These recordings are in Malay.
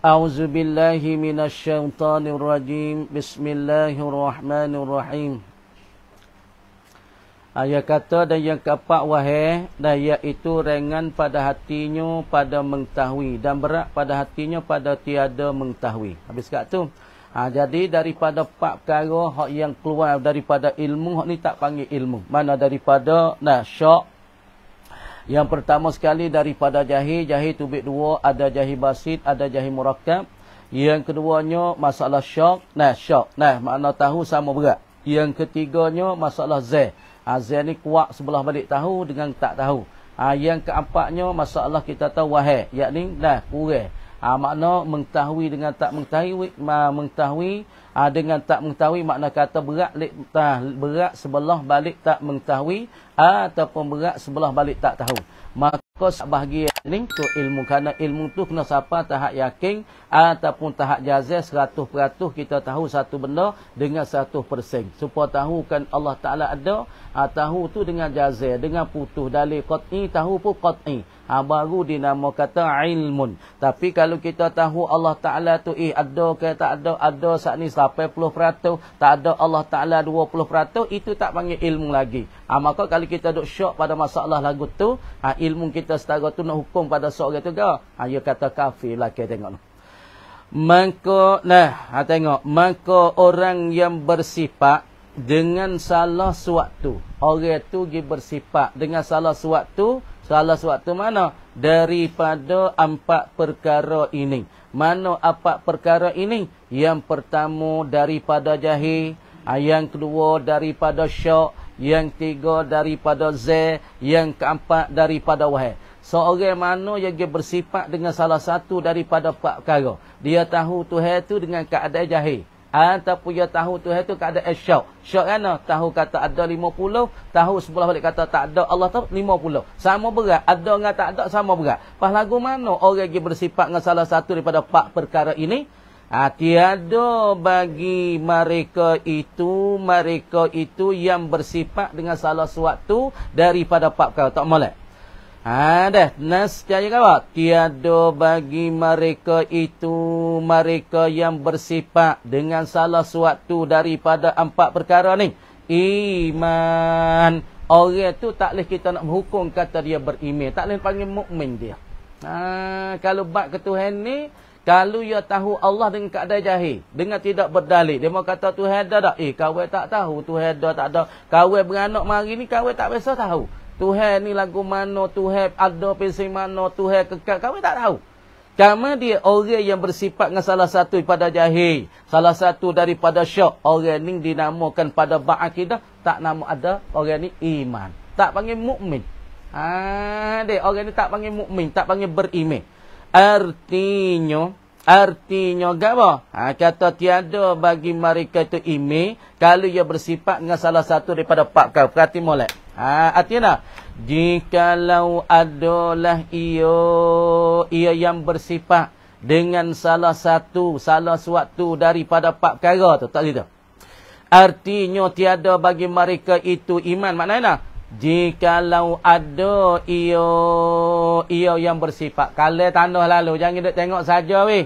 A'udzu billahi minasyaitonir rajim. Bismillahirrahmanirrahim. Ayat kata dan yang keempat wahai, dan iaitu ringan pada hatinya pada mengetahui dan berat pada hatinya pada tiada mengetahui. Habis kat tu. Jadi daripada empat perkara hak yang keluar daripada ilmu, hak ni tak panggil ilmu. Mana daripada syak. Yang pertama sekali daripada jahil. Jahil tu bit dua, ada jahil basit, ada jahil murakkab. Yang keduanya masalah syak. Syak. Makna tahu sama berat. Yang ketiganya masalah zah. Zah ni kuat sebelah balik tahu dengan tak tahu. Yang keempatnya masalah kita tahu wahai, yakni kurang. Makna mengetahui dengan tak mengetahui, mengetahui dengan tak mengetahui, makna kata berat sebelah balik tak mengetahui ataupun berat sebelah balik tak tahu. Maka bahagian ni tu ilmu, kerana ilmu tu kena siapa tahap yakin ataupun tahap jazah 100% kita tahu satu benda dengan 100%. Supaya tahu kan Allah Ta'ala ada, tahu tu dengan jazah, dengan putus dalil qat'i, tahu pun qat'i. Baru dinama kata ilmun. Tapi kalau kita tahu Allah Ta'ala tu ada ke tak ada saat ni 80%, tak ada Allah Ta'ala 20%, itu tak panggil ilmu lagi. Maka kalau kita duk syok pada masalah lagu tu, ilmu kita setara tu nak hukum pada seorang tu ke? Dia kata kafir lah, kita tengok. Maka tengok, maka orang yang bersifat dengan salah suatu, orang tu dia bersifat dengan salah suatu mana? Daripada empat perkara ini. Mana empat perkara ini? Yang pertama daripada jahil, yang kedua daripada syak, yang tiga daripada zah, yang keempat daripada wahai. Seorang mana yang dia bersifat dengan salah satu daripada empat perkara, dia tahu Tuhan tu dengan keadaan jahil, ataupun dia tahu Tuhan tu keadaan syak. Syak kan? Tahu kata ada 50, tahu sebelah balik kata tak ada Allah tu 50. Sama berat. Ada dengan tak ada sama berat. Pas lagu mana orang yang bersifat dengan salah satu daripada empat perkara ini? Tiada bagi mereka itu yang bersifat dengan salah suatu daripada empat perkara. Tak molek. Nas caya kawat. Tiada bagi mereka yang bersifat dengan salah suatu daripada empat perkara ni iman. Orang tu tak boleh kita nak menghukum kata dia beriman, tak boleh panggil mukmin dia. Kalau bab ke Tuhan ni, kalau dia tahu Allah dengan keadaan jahil, dengan tidak berdalil, dia mau kata Tuhan ada tak? Kawan tak tahu Tuhan ada tak ada. Kawan beranak mari ni kawan tak biasa tahu. Tuhan ni lagu mana, Tuhan ada pensi mana, Tuhan kekal, kamu tak tahu. Kamu dia orang yang bersifat dengan salah satu daripada jahil, salah satu daripada syak, orang ni dinamakan pada bab akidah, tak nama ada, orang ni iman. Tak panggil mukmin. Orang ni tak panggil mukmin, tak panggil beriman. Artinya apa? Kata tiada bagi mereka itu iman kalau ia bersifat dengan salah satu daripada empat perkara. Perhati molek. Artinya jikalau adalah ia yang bersifat dengan salah suatu daripada empat perkara tu, tak gitu. Artinya tiada bagi mereka itu iman. Maknanya jikalau ada ia yang bersifat. Kalau tanah lalu jangan duk tengok saja weh.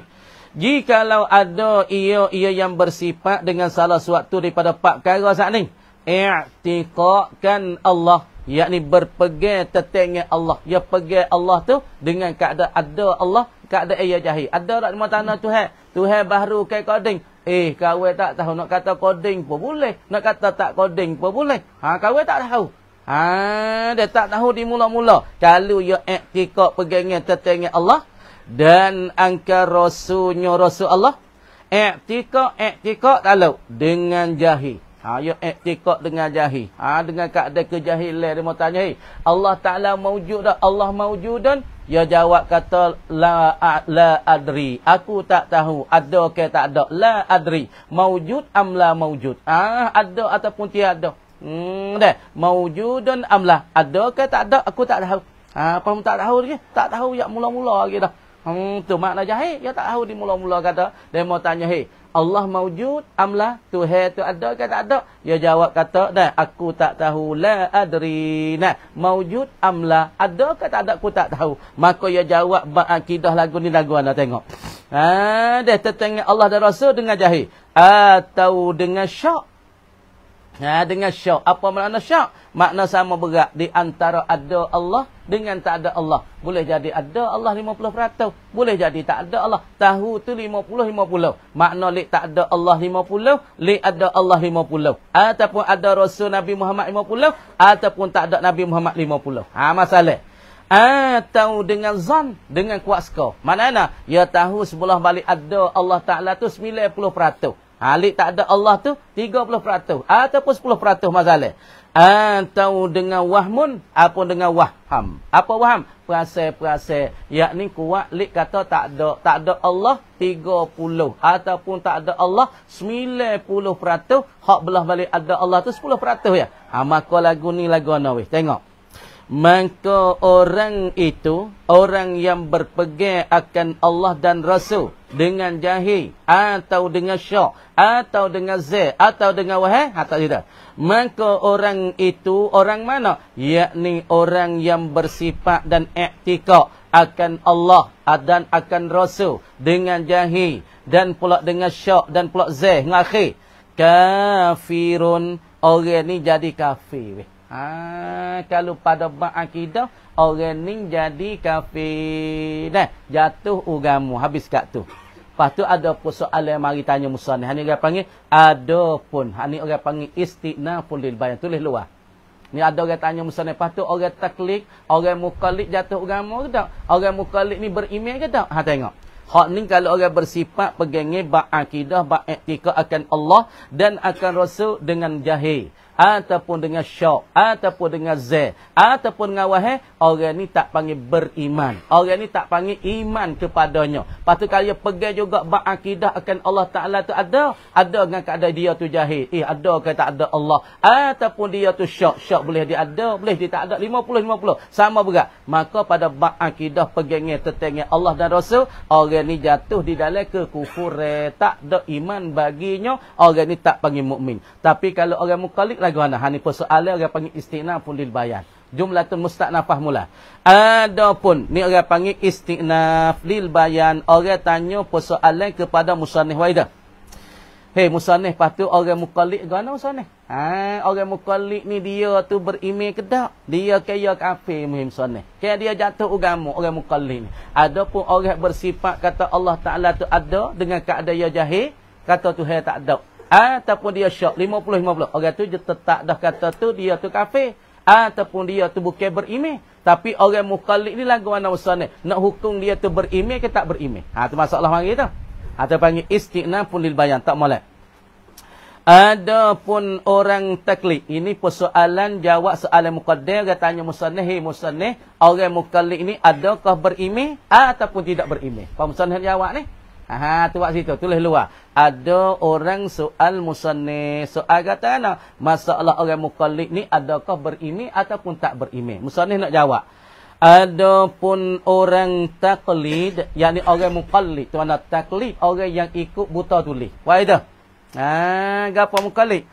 Jikalau ada ia yang bersifat dengan salah suatu daripada empat perkara saat ni, i'tiqadkan Allah, yakni berpegang tetangnya Allah. Dia pegang Allah tu dengan keadaan ada Allah, keadaan ia jahil. Ada tak di tanah Tuhan baru ke koding. Kawan tak tahu, nak kata koding pun boleh, nak kata tak koding pun boleh. Kawan tak tahu. Dia tak tahu di mula-mula. Kalau ia i'tiqad pegangnya tetangnya Allah dan angka rasul Allah, i'tiqad kalau dengan jahil. Ya i'tiqad dengan jahil. Dengan keadaan kejahilan dia mau tanya, Allah Ta'ala maujud tak? Allah maujudan? Dia jawab kata la adri. Aku tak tahu ada ke tak ada. La adri. Maujud am la maujud. Ada ataupun tiada. Maujudan am la. Ada ke tak ada? Aku tak tahu. Apa tak tahu lagi? Tak tahu ya mula-mula lagi dah. Tu makna jahil. Dia tak tahu di mula-mula kata. Dia mau tanya, Allah maujud amlah, Tuhan tu ada ke tak ada? Dia jawab kata, aku tak tahu, la adri. Maujud amlah, ada ke tak ada, aku tak tahu. Maka dia jawab akidah lagu ni, lagu anda tengok. Dia tertengah Allah dan Rasul dengan jahil. Atau dengan syak. Dengan syak. Apa makna syak? Makna sama berat. Di antara ada Allah dengan tak ada Allah. Boleh jadi ada Allah 50%. Boleh jadi tak ada Allah. Tahu tu 50-50. Makna lik tak ada Allah 50. Lik ada Allah 50. Ataupun ada Rasul Nabi Muhammad 50. Ataupun tak ada Nabi Muhammad 50. Masalah. Atau dengan zan, dengan kuat skor. Mana? Ya tahu sebelah balik ada Allah Ta'ala tu 90%. Lik tak ada Allah tu 30%. Ataupun 10% masalah. Atau dengan wahmun, apa dengan waham. Apa waham? Perasaan-perasaan. Yakni kuat lik kata tak ada Allah 30. Ataupun tak ada Allah 90%. Hak belah balik ada Allah tu 10% ya. Maka lagu ni lagu ana weh. Tengok. Maka orang itu, orang yang berpegang akan Allah dan Rasul dengan jahil, atau dengan syak, atau dengan zai, atau dengan wahai, tak tidak. Maka orang itu, orang mana? Yakni orang yang bersifat dan i'tikad akan Allah dan akan Rasul dengan jahil, dan pula dengan syak, dan pula zai, ngakhir. Kafirun, orang ni jadi kafir. Kalau pada bab akidah, orang ni jadi kafir. Jatuh agama. Habis kat tu. Lepas tu ada persoalan yang mari tanya musannif. Ni orang panggil adapun. Ni orang panggil istinaful lil bayan. Tulis luar. Ni ada orang tanya musannif. Lepas tu orang taklid, orang muqallid jatuh agama ke tak? Orang muqallid ni beriman ke tak? Tengok. Hak ni kalau orang bersifat pegangnya bab akidah, bab i'tikad akan Allah dan akan Rasul dengan jahil, ataupun dengan syak, ataupun dengan zai, ataupun dengan wahai, orang ni tak panggil beriman. Orang ni tak panggil iman kepadanya. Lepas tu kalau dia pegang juga bab akidah akan Allah Ta'ala tu ada dengan keadaan dia tu jahil. Ada ke tak ada Allah. Ataupun dia tu syak. Syak boleh dia ada, boleh dia tak ada. 50-50. Sama berat. Maka pada bab akidah pegangnya tertengah Allah dan Rasul, orang ni jatuh di dalam kekufuran. Tak ada iman baginya. Orang ni tak panggil mukmin. Tapi kalau orang muqallid lagu mana? Ni persoalan orang panggil istinaful lil bayan. Jumlatun musta'nafah mula. Adapun ni orang panggil istinaf lil bayan. Orang tanya persoalan kepada musannif waidah. Hei musannif, patu orang muqallid gana musannif? Orang muqallid ni dia tu beriman ke tak? Dia kaya kafir muhim musannif. Kaya dia jatuh agama orang muqallid ni. Adapun orang bersifat kata Allah Ta'ala tu ada dengan keadaan dia jahil, kata Tuhan tak ada. Ataupun dia syak 50-50. Orang tu je tetap dah kata tu dia tu kafir. Ataupun dia tu bukan beriman. Tapi orang muqallid ni lagu mana musannif? Nak hukum dia tu beriman ke tak beriman? Tu masalah mari tu. Atau panggil istinaful lil bayan, tak molek. Adapun orang taklid, ini persoalan jawab soalan muqaddim. Dia tanya musannif, "Hei musannif, orang muqallid ni adakah beriman ataupun tidak beriman?" Pak musannif jawab ni. Tu kat situ, tulis luar. Ada orang soal musannif. Soal kata ana, masalah orang muqallid ni adakah beriman ataupun tak beriman? Musannif nak jawab. Adapun orang taklid, yakni orang muqallid, tu mana taklid, orang yang ikut buta tulis. Waidah. Gapo muqallid?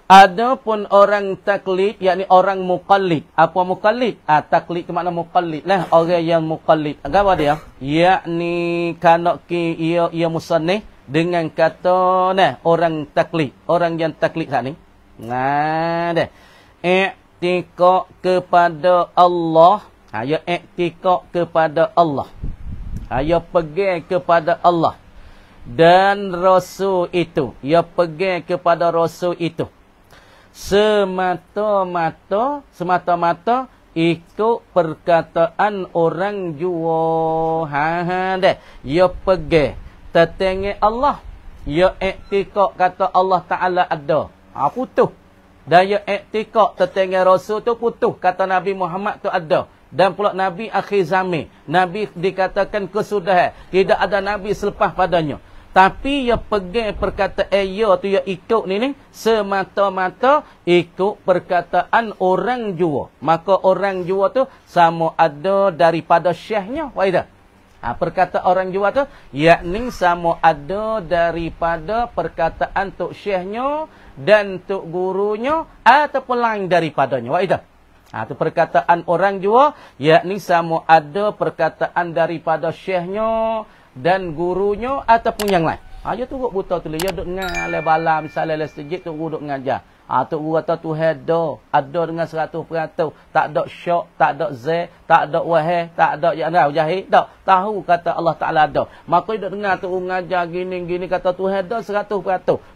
Adapun orang taklid, yakni orang muqallid. Apa muqallid? Taklid tu makna muqallid lah. Orang yang muqallid. Apa dia? Yakni kanaki ia musannif dengan kata orang taklid. Orang yang taklid saat ni. Dah. I'tikad kepada Allah. Ya i'tikad kepada Allah. Ya pegang kepada Allah. Dan Rasul itu. Ya pegang kepada Rasul itu. Semata-mata ikut perkataan orang jua. Dah. Ya pegang tertengah Allah. Ya i'tikad kata Allah Ta'ala ada. Putuh. Dan ya i'tikad tertengah Rasul tu putuh. Kata Nabi Muhammad tu ada. Dan pula Nabi akhir zaman. Nabi dikatakan kesudahan. Tidak ada Nabi selepas padanya. Tapi ya pegang perkataan ya tu ya ikut ni semata-mata ikut perkataan orang jua. Maka orang jua tu sama ada daripada syekhnya. Waidah. Perkataan orang jua tu yakni sama ada daripada perkataan tok syekhnya dan tok gurunya ataupun lain daripadanya. Waidah. Itu perkataan orang jua yakni sama ada perkataan daripada syekhnya dan gurunya ataupun yang lain. Dia turut buta tulis. Dia duduk ngalai bala misalnya le sejid tu duduk ngajar. Tok guru kata tu ada dengan 100%, tak ada syok, tak ada z, tak ada wahai, tak ada yang jahil, tak tahu kata Allah Taala ada. Maka dia dengar tu ngajar gini kata tu ada 100%.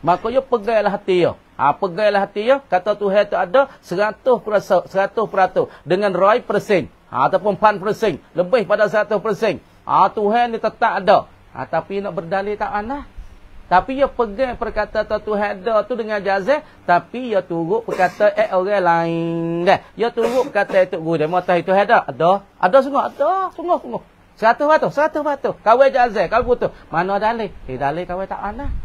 Maka dia pegailah hati dia. Pegailah hati dia kata tu ada 100%, 100% dengan 100%, ataupun 100%, lebih pada 100%. Tuhan ni tetap ada. Tapi nak berdalil tak mana? Tapi ia pegang perkataan Tuhan ada tu dengan jazah, tapi ia turut perkataan orang lain. Ia turut perkataan itu guru dia. Mata itu ada. Ada sungguh. 100%. Kawai jazah, kau butuh. Mana dalil? Dalil kawai tak ana.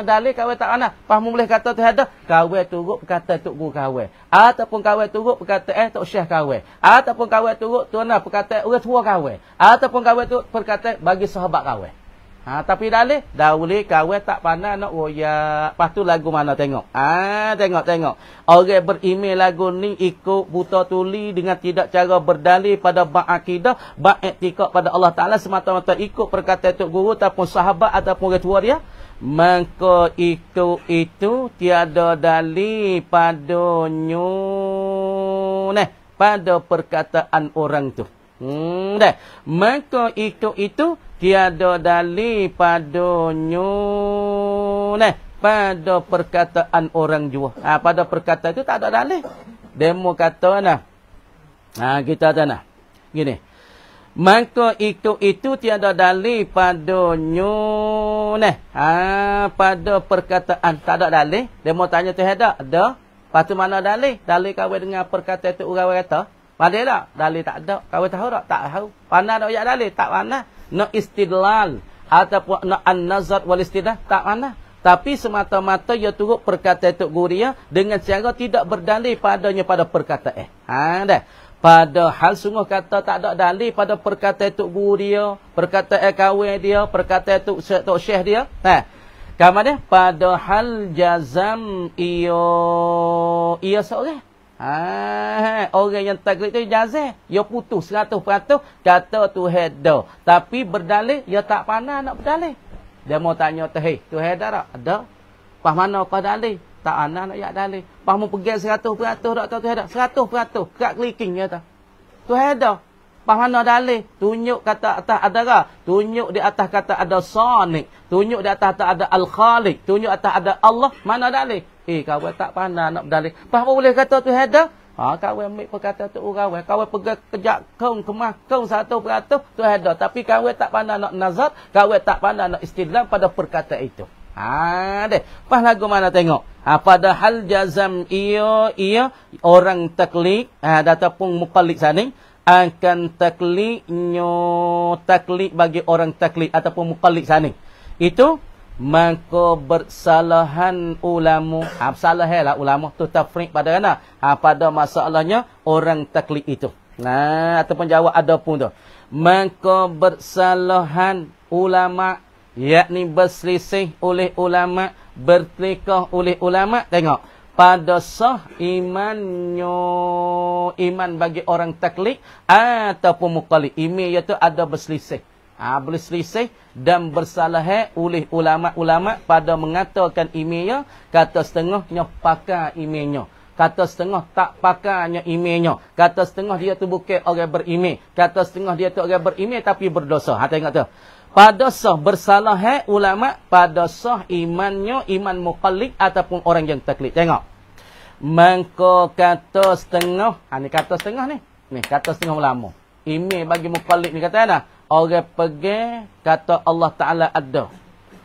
Dalil kawai tak ana. Faham boleh kata Tuhan ada? Kawai turut perkataan tok guru kawai. Ataupun kawai turut perkataan tok syekh kawai. Ataupun kawai turut tuan perkataan orang tua kawai. Ataupun kawai turut perkataan bagi sahabat kawai. Tapi dalih boleh kawai tak pandai nak royak. Lepas tu lagu mana tengok. Tengok. Orang berimej lagu ni ikut buta tuli dengan tidak cara berdalil pada bab akidah, bab i'tikad pada Allah Taala, semata-mata ikut perkataan tok guru ataupun sahabat ataupun orang tua dia. Maka itu tiada dalil padanya pada perkataan orang tu. Maka itu tiada dalil padanya pada perkataan orang jua. Pada perkataan itu tak ada dalil. Demo kata kita ada gini. Maka itu tiada dalil padanya pada perkataan. Tak ada dalil. Demo tanya tu ada. Lepas tu mana dalil? Dalil kawai dengan perkataan itu orang kata. Padahal tak? Dalil tak ada. Kau tahu tak? Tak tahu. Pandai nak ayat dalil? Tak pandai. Nak istidlal ataupun nak an-nazar wal istidlal? Tak pandai. Tapi semata-mata ia turut perkataan tok guru dia dengan cara tidak berdalil padanya pada perkataan. Padahal sungguh kata tak ada dalil pada perkataan tok guru dia, perkataan kawan dia, perkataan tok syekh dia. Kamu dia? Padahal jazam ia seorang. Orang yang taklid tu jazah, dia putus 100% kata Tuhan ada. Tapi berdalil, dia tak pandai nak berdalil. Dia mau tanya Tuhan ada tak? Ada. Pas mana kau dalil? Tak pandai nak dalil. Pas mau pegang 100% tak tahu Tuhan ada. 100%. Kat clicking dia tak. Tuhan ada. Pas mana dalil? Tunjuk kata atas ada ke? Tunjuk di atas kata ada Sonic. Tunjuk di atas kata ada Al-Khaliq. Tunjuk atas ada Allah. Mana dalil? Kawan tak pandai nak berdalil. Apa boleh kata tu ada? Kawan ambil perkataan tu kawan. Kawan pegang kejak kong, kemah kong 100% tu ada. Tapi kawan tak pandai nak nazar. Kawan tak pandai nak istidlal pada perkataan itu. Pas lagu mana tengok. Padahal jazam ia orang taklid ataupun muqallid saning akan taklid bagi orang taklid ataupun muqallid saning. Itu maka bersalahan ulama. Salahlah ulama tu tafriq pada mana? Pada masalahnya orang taklid itu. Ataupun jawab ada pun tu. Maka bersalahan ulama, yakni berselisih oleh ulama, bertikah oleh ulama. Tengok. Pada sah imannya, iman bagi orang taklid ataupun muqallid. Iman iaitu ada berselisih. Berselisih dan bersalah oleh ulama-ulama pada mengatakan imannya, kata setengahnya pakai imannya, kata setengah tak pakainya imannya, kata setengah dia tu bukan orang beriman, kata setengah dia tu orang beriman tapi berdosa. Tengok tu. Pada sah bersalah ulama, pada sah imannya, iman muqallid ataupun orang yang taklid. Tengok. Maka kata setengah, ni kata setengah ni. Ni kata setengah ulama. Iman bagi muqallid ni kata mana? Orang pegang kata Allah Ta'ala ada.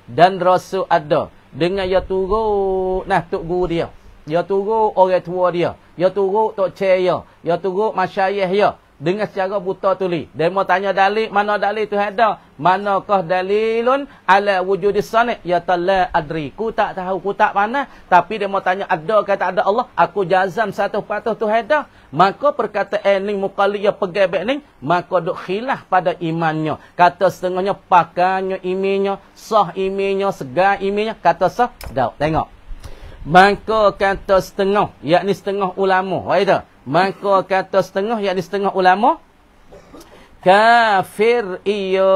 Dan Rasul ada. Dengan ia turut tok guru dia. Ia turut orang tua dia. Ia turut tok cik dia. Ia turut masyayikh dia. Dengan secara buta tuli. Dia mau tanya dalil. Mana dalil tu ada? Manakah dalilun ala wujudis sani'? Ya la adri. Ku tak tahu. Ku tak mana. Tapi dia mau tanya ada ke tak ada Allah. Aku jazam 100% tu ada. Maka perkataan ni muqallid yang pegang baik ni. Maka duk khilaf pada imannya. Kata setengahnya pakainya imannya. Sah imannya. Segar imannya. Kata sah. Dah. Tengok. Maka kata setengah. Yakni setengah ulama. Wah itu. Maka kata setengah, yakni setengah ulama, Kafir iyo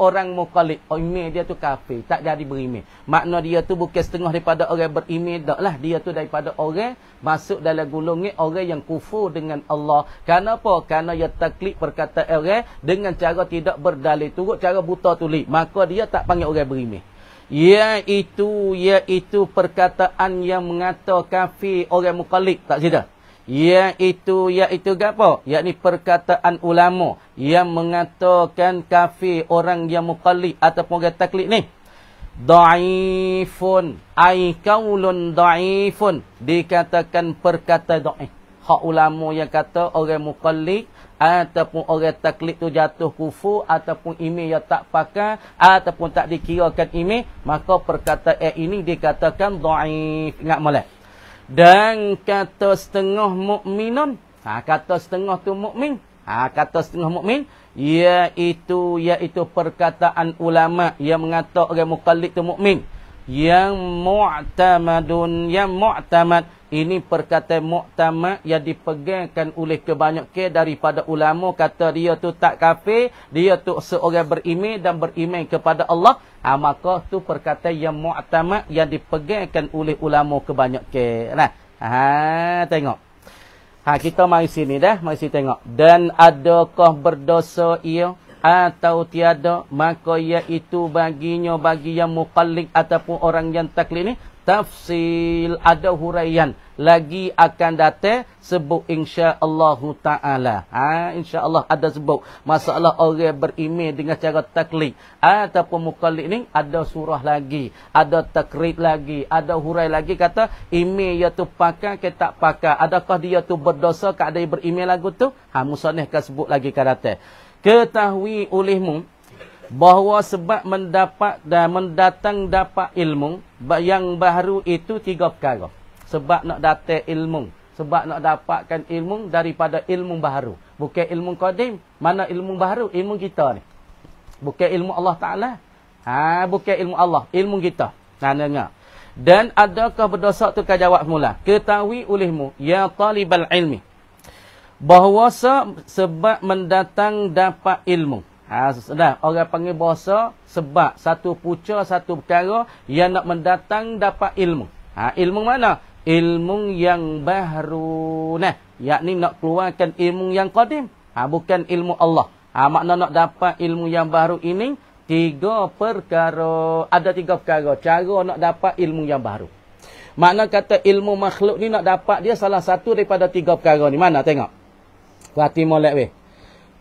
orang mukallid. Email dia tu kafir, tak jadi beriman. Makna dia tu bukan setengah daripada orang beriman dak lah. Dia tu daripada orang masuk dalam golongan orang yang kufur dengan Allah. Kenapa? Kerana dia taklid perkataan orang dengan cara tidak berdalil, turut cara buta tulik. Maka dia tak panggil orang beriman. Iaitu perkataan yang mengata kafir orang mukallid. Tak cerita. Iaitu apa? Yakni perkataan ulama yang mengatakan kafir orang yang mukallid ataupun orang taklid ni. Dhaifun, ai qaulun dhaifun, dikatakan perkataan dhaif. Hak ulama yang kata orang mukallid ataupun orang taklid tu jatuh kufur ataupun iman yang tak pakai ataupun tak dikirakan iman, maka perkataan ini dikatakan dhaif. Ingat molek. Dan kata setengah mukminun, kata setengah tu mukmin, kata setengah mukmin iaitu perkataan ulama yang mengata orang mukallid tu mukmin. Yang mu'tamad, ini perkataan mu'tamad yang dipegangkan oleh kebanyakan daripada ulama, kata dia tu tak kafir, dia tu seorang beriman dan beriman kepada Allah. Maka tu perkataan yang mu'tamad yang dipegangkan oleh ulama kebanyakan. Nah, tengok. Kita mari sini dah, mari sini tengok. Dan adakah berdosa ia atau tiada, maka iaitu baginya, bagi yang mukallid ataupun orang yang taklid ni, tafsil, ada huraian lagi akan datang sebut insya-Allah taala. Insya-Allah ada sebut masalah orang beriman dengan cara taklid ataupun mukallid ni, ada surah lagi, ada takrid lagi, ada hurai lagi kata iman dia tu pakai ke tak pakai, adakah dia tu berdosa ke ada beriman lagu tu. Musannif akan sebut lagi akan datang. Ketahui olehmu bahawa sebab mendapat dan mendatang dapat ilmu yang baru itu 3 perkara. Sebab nak datang ilmu, sebab nak dapatkan ilmu daripada ilmu baru. Bukan ilmu qadim. Mana ilmu baru? Ilmu kita ni. Bukan ilmu Allah Ta'ala. Bukan ilmu Allah. Ilmu kita. Dengar. Dan adakah berdosa tu kau jawab mula. Ketahui olehmu, ya talibal ilmi, bahawa sebab mendatang dapat ilmu. Sudah, orang panggil bahasa sebab satu punca, satu perkara yang nak mendatang dapat ilmu. Ilmu mana? Ilmu yang baru. Yakni nak keluarkan ilmu yang qadim. Bukan ilmu Allah. Makna nak dapat ilmu yang baru ini 3 perkara. Ada 3 perkara cara nak dapat ilmu yang baru. Makna kata ilmu makhluk ni nak dapat dia salah satu daripada 3 perkara ni. Mana tengok? Perhati molek weh.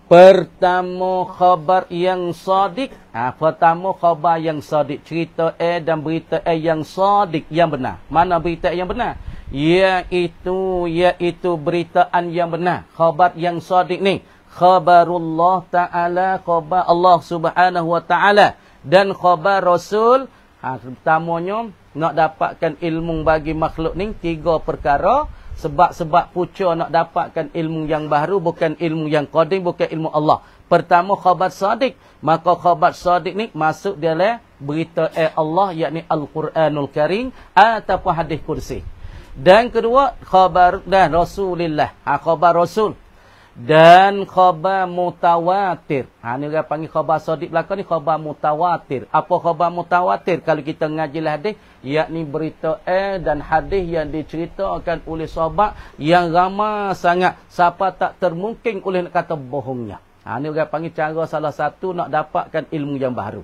Pertama khabar yang sadik. Pertama khabar yang sadik. Cerita dan berita yang sadik, yang benar. Mana berita yang benar? Iaitu beritaan yang benar. Khabar yang sadik ni. Khabarullah Ta'ala. Khabar Allah Subhanahu Wa Ta'ala. Dan khabar Rasul. Pertamanya nak dapatkan ilmu bagi makhluk ni 3 perkara. Sebab punca nak dapatkan ilmu yang baru, bukan ilmu yang qadim, bukan ilmu Allah. Pertama khabar sadiq, maka khabar sadiq ni masuk dalam berita Allah, yakni Al-Quranul Karim ataupun hadis kursi. Dan kedua khabar dan Rasulillah, khabar Rasul. Dan khabar mutawatir. Ni orang panggil khabar sadiq belakang ni khabar mutawatir. Apa khabar mutawatir? Kalau kita ngaji hadis, yakni berita dan hadis yang diceritakan oleh sahabat yang ramai sangat. Siapa tak termungkin oleh nak kata bohongnya. Ni orang panggil cara salah satu nak dapatkan ilmu yang baru.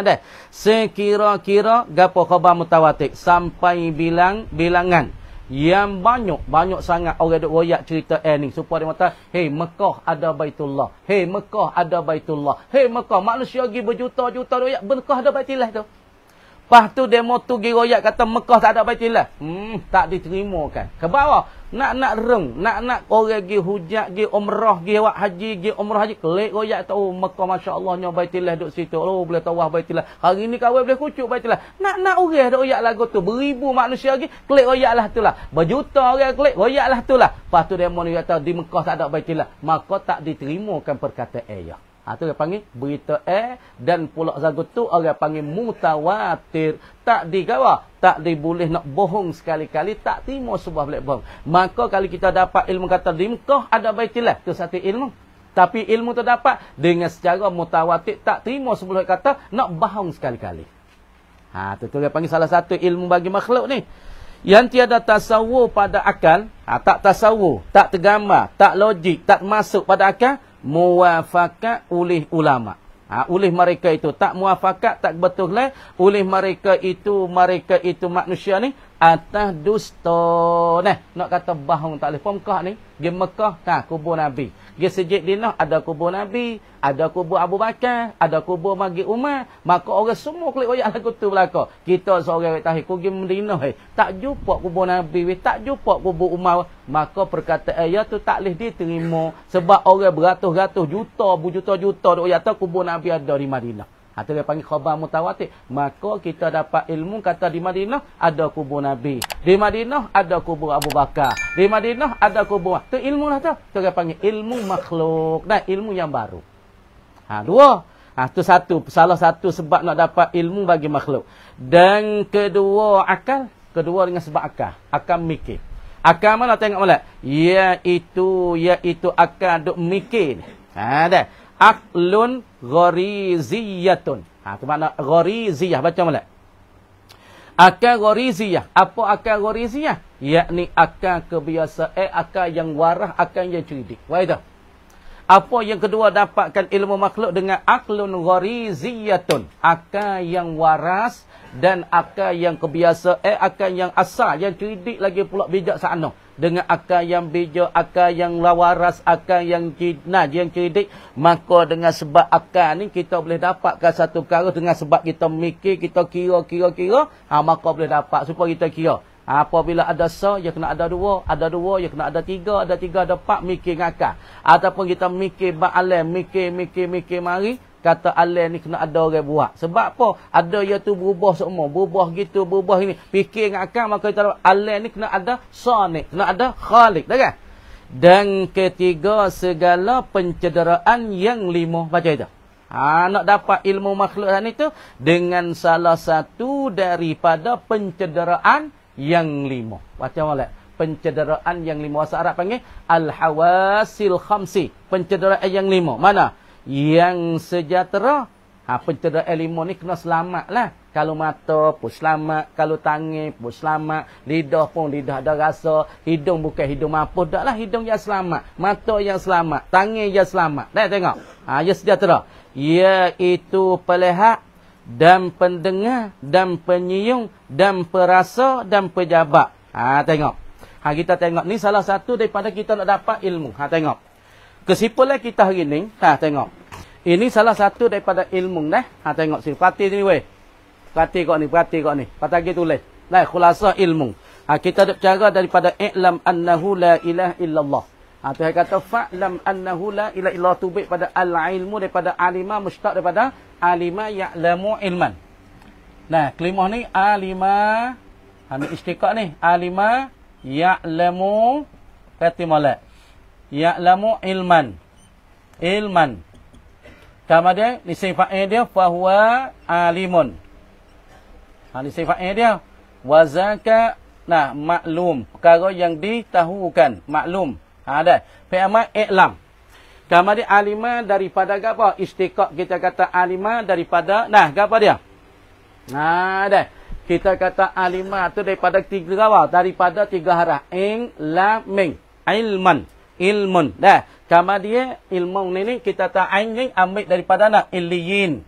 Dah. Sekira-kira gapo khabar mutawatir? Sampai bilangan yang banyak sangat orang duk royak cerita ni supaya dia kata, hey Mekah ada Baitullah, hey Mekah ada Baitullah, hey Mekah manusia pergi berjuta-juta royak Mekah ada Baitullah tu. Lepas tu demo tu pergi royak kata Mekah tak ada Baitullah. Tak diterima kan. Ke bawah nak reng, nak orang pergi hujat, pergi umrah, pergi buat haji, pergi umrah haji, kelik royak tahu Mekah masya-Allahnya Baitullah duk situ. Oh boleh tawaf Baitullah. Hari ni kawai boleh kucuk Baitullah. Nak orang duk royak lagu tu. Beribu manusia lagi kelik royaklah tulah. Berjuta orang kelik royaklah tulah. Lepas tu demo ni kata di Mekah tak ada Baitullah. Maka tak diterimakan perkataan dia. Tu orang panggil berita dan pula zagu tu orang panggil mutawatir. Tak digawa, tak diboleh nak bohong sekali-kali, tak terima sebuah boleh bohong. Maka kalau kita dapat ilmu kata di Mekah ada Baitullah, tu satu ilmu. Tapi ilmu tu dapat dengan secara mutawatir, tak terima sebelum kata nak bohong sekali-kali. Tu dia panggil salah satu ilmu bagi makhluk ni. Yang tiada tasawur pada akal, tak tasawur, tak tergambar, tak logik, tak masuk pada akal, muwafakat oleh ulama. Oleh mereka itu tak muafakat, tak betul lah. Oleh mereka itu manusia ni atas dusta. Nak kata bohong tak boleh. Pemkah ni, di Mekah, kubur Nabi. Di Masjid Dinah ada kubur Nabi, ada kubur Abu Bakar, ada kubur Magi Umar. Maka orang semua klik royak lagu tu belaka. Kita seorang tahir, ku pergi Madinah, tak jumpa kubur Nabi, tak jumpa kubur Umar. Maka perkataan ayat tu tak boleh diterima. Sebab orang beratus-ratus juta, berjuta-juta duk kata kubur Nabi ada di Madinah. Itu dia panggil khabar mutawatir. Maka kita dapat ilmu kata di Madinah ada kubur Nabi. Di Madinah ada kubur Abu Bakar. Di Madinah ada kubur. Itu ilmu lah tu. Itu dia panggil ilmu makhluk. Dan ilmu yang baru. Dua. Itu salah satu sebab nak dapat ilmu bagi makhluk. Dan kedua akal. Kedua dengan sebab akal. Akal mikir. Akal mana tengok malah? Iaitu akal duk mikir. Dah. Aqlun ghariziyatun. Itu makna ghariziyah. Baca malah. Akal ghariziyah. Apa akal ghariziyah? Yakni akal kebiasaan, akal yang waras, akal yang cerdik. Wah. Apa yang kedua dapatkan ilmu makhluk dengan aqlun ghariziyatun. Akal yang waras dan akal yang kebiasaan, akal yang asal, yang cerdik lagi pula bijaksana. Dengan akal yang bijak, akal yang waras, akal yang cerdik. Maka dengan sebab akal ni kita boleh dapatkan satu perkara dengan sebab kita mikir, kita kira. Maka boleh dapat supaya kita kira. Apabila ada ya kena ada dua, ya kena ada tiga, ada empat, mikir ngakal. Ataupun kita mikir ba'alam, mikir mari, kata alam ni kena ada orang buat. Sebab apa? Ada yang tu berubah semua, berubah gitu, berubah ini. Fikir ngakal, maka kita alam ni kena ada sani, kena ada khalik, dah kan? Dan ketiga, segala pencederaan yang lima. Baca itu. Nak dapat ilmu makhluk ni tu dengan salah satu daripada pencederaan yang lima. Baca malah. Pencederaan yang lima. Bahasa Arab panggil al-hawasil khamsi. Pencederaan yang lima. Mana? Yang sejahtera. Pencederaan lima ni kena selamat lah. Kalau mata pun selamat. Kalau tangan pun selamat. Lidah pun lidah ada rasa. Hidung bukan hidung apa. Tak lah hidung yang selamat. Mata yang selamat. Tangan yang selamat. Dah tengok. Yang sejahtera. Iaitu pelihat dan pendengar dan penyiung dan perasa dan pejabat. Tengok. Kita tengok ni salah satu daripada kita nak dapat ilmu. Tengok. Kesimpulan kita hari ni. Tengok. Ini salah satu daripada ilmu dah. Tengok sini. Perhati ni weh. Perhati kau ni. Patagi tulis. Khulasa ilmu. Kita ada cara daripada i'lam annahu la ilaha illallah. Tuhan kata fa'lam annahu la ilaha illallah, tubik pada al-ilmu daripada alima, mustaq daripada alima ya'lamu ilman. Kelimah ni alima, ni istiqaq ni, alima ya'lamu katimalat. Ya'lamu ilman. Kemudian ni sifatnya dia fahuwa alimun. Ni sifatnya dia wazaka maklum, perkara yang ditahukan, maklum. Ada. Fi'amal i'lam. Kemudian alima daripada apa? Istiqaq kita kata alima daripada apa dia? Ada. Kita kata alima tu daripada tiga apa? Daripada tiga harah. Ing, lam, ilmun. Dah. Kemudian ilmu ni kita kata ain ni ambil daripada illiyin.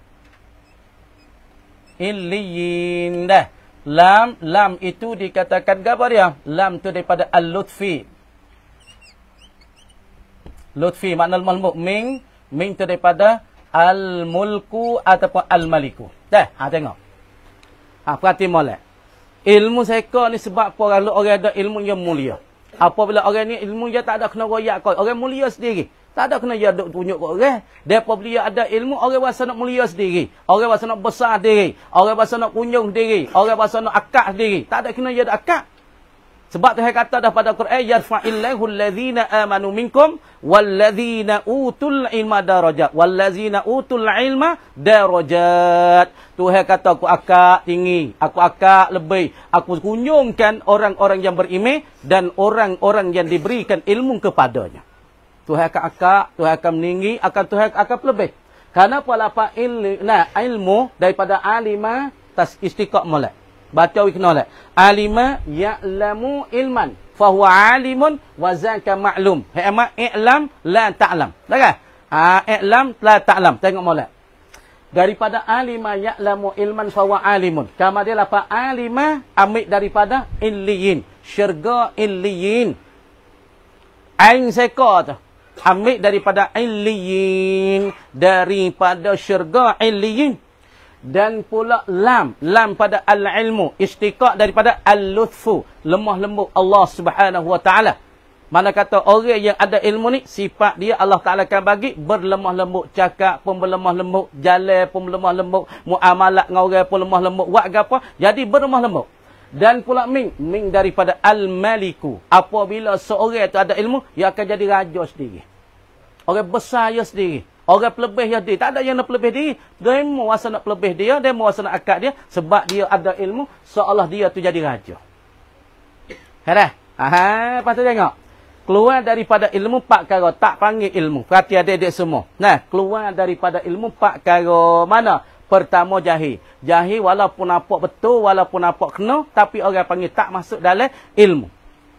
Dah. Lam itu dikatakan apa dia? Lam tu daripada al-lutfi. Lutfi makna al-mulk. Min tu daripada al-mulku ataupun al-maliku. Dah, tengok. Perhati molek. Ilmu seka ni sebab apa orang ada ilmu yang mulia. Apabila orang ni ilmu dia tak ada kena royak kau. Orang mulia sendiri. Tak ada kena dia duk tunjuk kau orang. Depa bila ada ilmu, orang rasa nak mulia sendiri. Orang rasa nak besar sendiri. Orang rasa nak kunjung sendiri. Orang rasa nak akak sendiri. Tak ada kena dia ada akak. Sebab Tuhan kata dah pada Quran, yarfa'illahu allazina amanu minkum wallazina utul ilma darajat. Wallazina utul ilma darajat. Tuhan kata aku akak tinggi, aku akak lebih. Aku kunjungkan orang-orang yang beriman dan orang-orang yang diberikan ilmu kepadanya. Tuhan akan akak, Tuhan akan meninggi, Tuhan akan lebih. Karena apa ilmu daripada alima tas istiqaq molek. Baca wikna molek. Alima ya'lamu ilman. Fahuwa alimun wa zaka ma'lum. Ha'ama i'lam la ta'lam. Dengar? I'lam la ta'lam. Tengok molek. Daripada alima ya'lamu ilman fahuwa alimun. Kama dia lapa alima ambil daripada illiyin. Syurga illiyin. Ain seka tu. Ambil daripada illiyin. Daripada syurga illiyin. Dan pula lam pada al-ilmu, istiqaq daripada al-lutfu, lemah lembut Allah Subhanahu wa taala. Mana kata orang yang ada ilmu ni sifat dia Allah Taala akan bagi berlemah lembut, cakap pun berlemah lembut, jalan pun berlemah lembut, muamalah dengan orang pun lemah lembut, buat apa jadi berlemah lembut. Dan pula ming daripada al-maliku, apabila seorang itu ada ilmu dia akan jadi raja sendiri. Orang besar dia sendiri. Orang pelebih dia. Tak ada yang nak pelebih diri. Dia mau asal nak pelebih dia. Dia mau asal nak akad dia. Sebab dia ada ilmu. Seolah dia tu jadi raja. Dah? Lepas tu tengok. Keluar daripada ilmu 4 perkara. Tak panggil ilmu. Perhati adik-adik semua. Nah, keluar daripada ilmu 4 perkara. Mana? Pertama jahil. Jahil walaupun nampak betul. Walaupun nampak kena. Tapi orang panggil tak masuk dalam ilmu.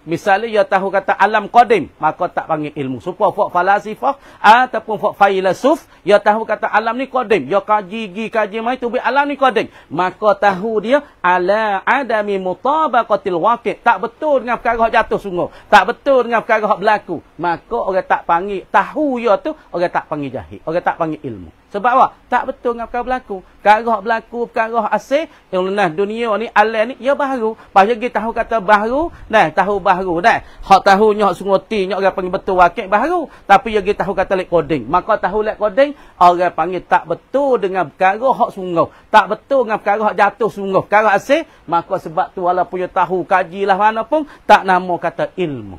Misalnya, dia tahu kata alam qadim, maka tak panggil ilmu. Supaya fak falasifah, ataupun fak filosof, dia tahu kata alam ni qadim. Dia kaji mai tu, alam ni qadim. Maka tahu dia, ala adami mutabaqatil waqi'. Tak betul dengan perkara yang jatuh sungguh. Tak betul dengan perkara yang berlaku. Maka orang tak panggil, tahu dia tu, orang tak panggil jahil. Orang tak panggil ilmu. Sebab apa? Tak betul dengan perkara berlaku. Perkara berlaku, perkara asing. Yang dunia ni, alam ni, ia baru. Pasal dia tahu kata baru, tahu baru. Hak tahunya, hak sungguh orang panggil betul wakil baru. Tapi dia tahu kata lek koding. Maka tahu lek koding, orang panggil tak betul dengan perkara hak sungguh. Tak betul dengan perkara hak jatuh sungguh. Perkara asing. Maka sebab tu walaupun dia tahu, kajilah mana pun, tak nama kata ilmu.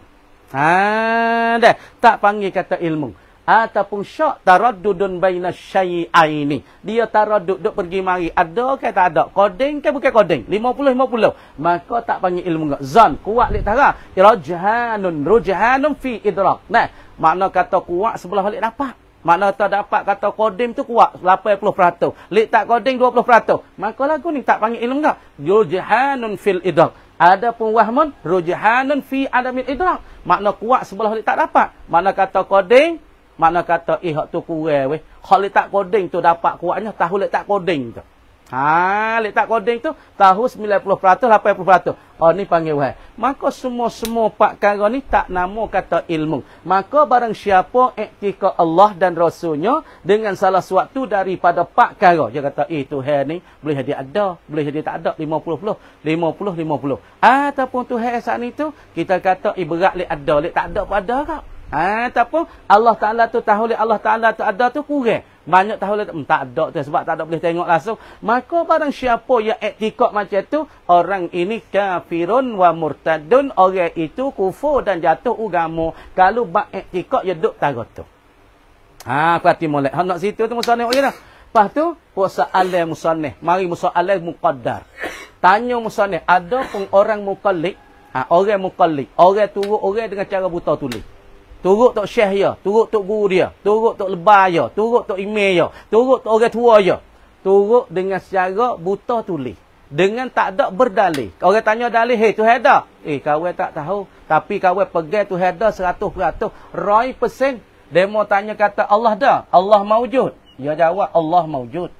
Tak panggil kata ilmu. Ataupun syak taraddudun baina syai'aini. Dia taraddud duk pergi mari. Ada ke tak ada? Koding ke bukan koding? 50-50. Maka tak panggil ilmu enggak. Zan kuat lek tara. Rujhanun fi idrak. Makna kata kuat sebelah balik dapat. Makna tak dapat kata koding tu kuat 80%. Lek tak koding 20%. Maka lagu ni tak panggil ilmu enggak. Rujhanun fil idrak. Adapun wahmun rujhanun fi adamil idrak. Makna kuat sebelah balik tak dapat. Makna kata koding, makna kata hak tu kurang weh. Hak letak koding tu dapat kuatnya tahu letak koding tu. Letak koding tu tahu 90%, 80%. Oh ni panggil weh. Maka semua 4 perkara ni tak nama kata ilmu. Maka barang siapa iktikad Allah dan Rasulnya dengan salah suatu daripada 4 perkara. Dia kata Tuhan ni boleh jadi ada, boleh jadi tak ada. 50-50. Ataupun Tuhan saat ni tu kita kata berat lek ada, lek tak ada pun ada kak. Ataupun Allah Ta'ala tu tahu lek Allah Ta'ala tu ada tu kurang. Banyak tahu lek tak ada tu sebab tak ada boleh tengok langsung. Maka barang siapa yang iktikad macam tu, orang ini kafirun wa murtadun. Orang itu kufur dan jatuh agama. Kalau bab iktikad dia duk taruh tu. Perhati molek. Hak nak situ tu musannif okey dah. Lepas tu puasa soalan musannif. Mari soalan muqaddar. Tanya musannif, ada pun orang muqallid, orang muqallid, orang turut orang dengan cara buta tulis. Turut tok syekh dia, turut tok guru dia, turut tok lebah dia, turut tok imam dia, turut tok orang tua dia. Turut dengan secara buta tulis. Dengan tak ada berdalih. Orang tanya dalih, tu ada. Kawan tak tahu. Tapi kawan pegang tu ada 100%. 100%. Dia mau tanya kata Allah dah. Allah maujud. Dia jawab Allah maujud.